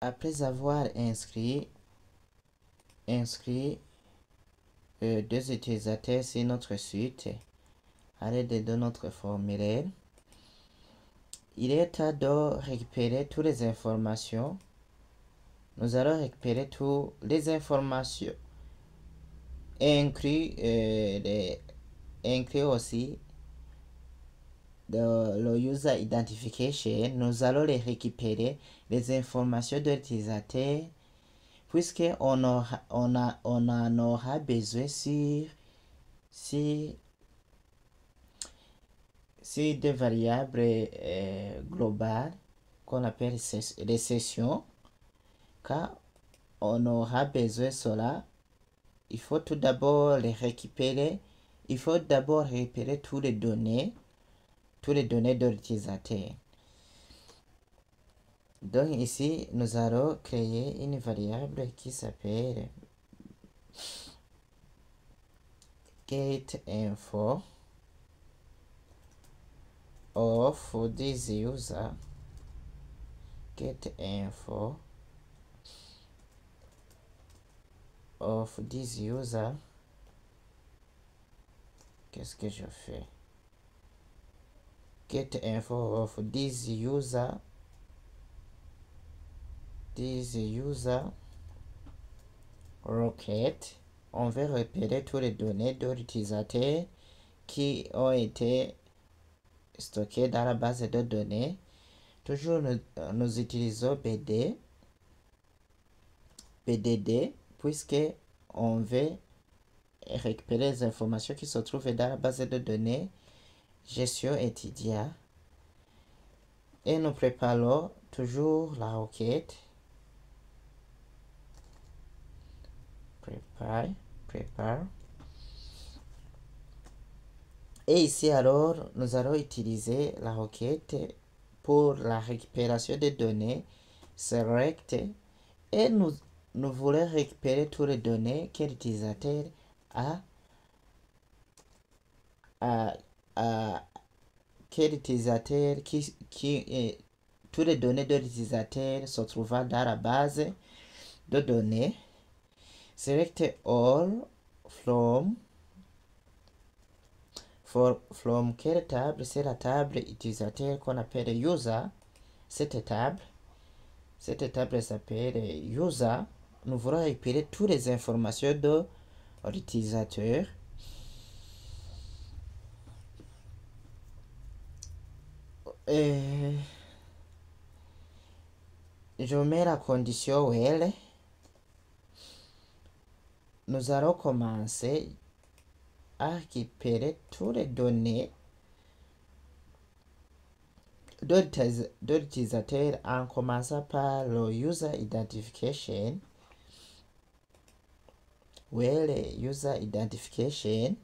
après avoir inscrit deux utilisateurs sur notre site à l'aide de notre formulaire, il est temps de récupérer toutes les informations. Nous allons récupérer toutes les informations inclus aussi le user identification. Nous allons les récupérer, les informations de l'utilisateur, puisqu'on en aura besoin sur deux variables globales qu'on appelle les sessions. Quand on aura besoin de cela, il faut tout d'abord les récupérer. Il faut d'abord récupérer toutes les données de l'utilisateur. Donc ici, nous allons créer une variable qui s'appelle getInfo of this user. GetInfo of this user. Qu'est-ce que je fais? GetInfo of this user. Rocket. On va repérer toutes les données de l'utilisateur qui ont été stockées dans la base de données. Toujours nous utilisons BDD puisque on veut récupérer les informations qui se trouvent dans la base de données gestion étudiant. Et nous préparons toujours la requête. Prépare. Et ici alors, nous allons utiliser la requête pour la récupération des données select, et nous voulons récupérer toutes les données que l'utilisateur a toutes les données de l'utilisateur se trouvant dans la base de données. Select all from quelle table? C'est la table utilisateur qu'on appelle user. Cette table s'appelle user. Nous voulons récupérer toutes les informations de l'utilisateur. Je mets la condition while. Nous allons commencer à récupérer toutes les données de l'utilisateur en commençant par le user identification. User identification.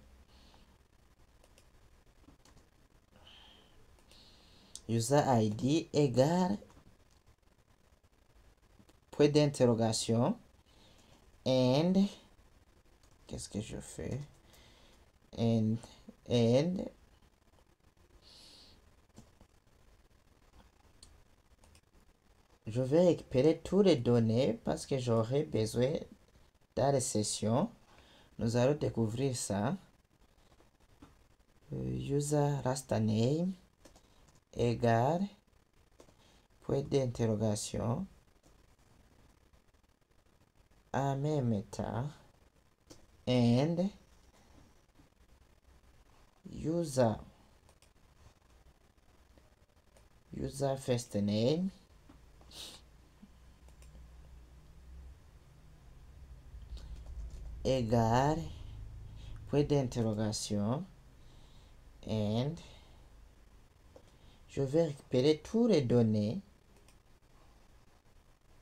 User ID égale point d'interrogation and qu'est-ce que je fais? And je vais récupérer toutes les données parce que j'aurai besoin dans les sessions. Nous allons découvrir ça. User rasta name égale point d'interrogation en même temps and user first name égale point d'interrogation and je vais récupérer toutes les données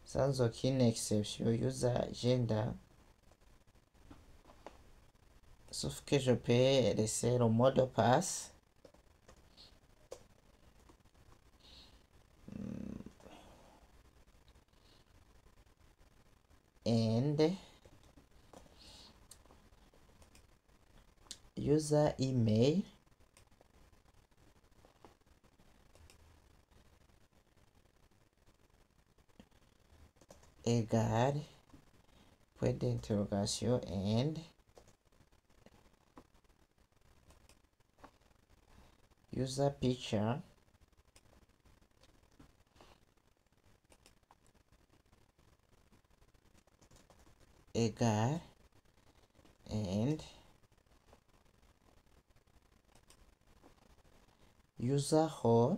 sans aucune exception. User gender, sauf que je peux laisser le mot de passe. And user email égale point d'interrogation and user picture égale and user role.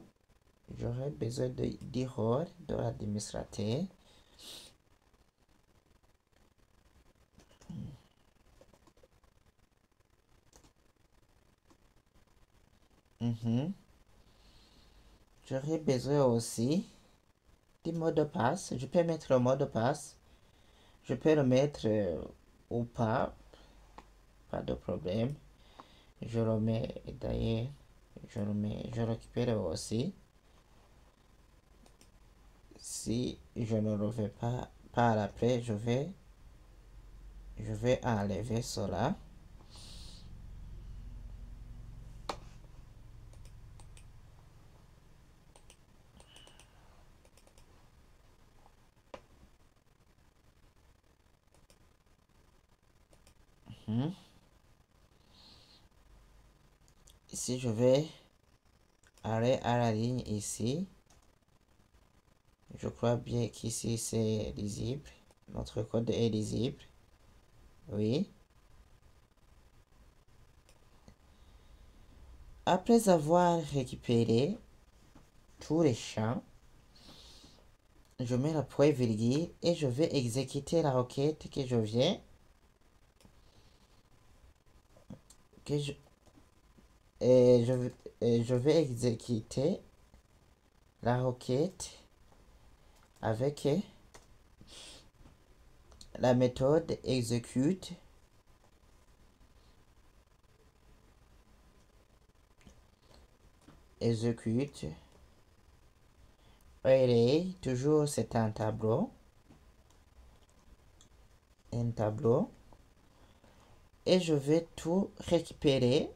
J'aurais besoin du rôle de l'administrateur. J'aurais besoin aussi du mot de passe. Je peux mettre le mot de passe. Je peux le mettre ou pas. Pas de problème. Je le mets d'ailleurs. Je récupère aussi. Si je ne le fais pas par après, je vais enlever cela. Ici, je vais aller à la ligne ici. Je crois bien qu'ici c'est lisible. Notre code est lisible. Oui. Après avoir récupéré tous les champs, je mets le point virgule et je vais exécuter la requête que je viens. Je vais exécuter la requête avec la méthode execute array. Toujours c'est un tableau et je vais tout récupérer.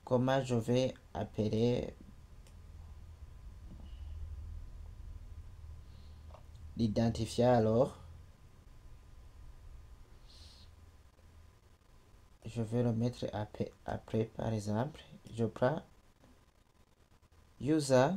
Comment je vais appeler l'identifier alors? Je vais le mettre après par exemple. Je prends user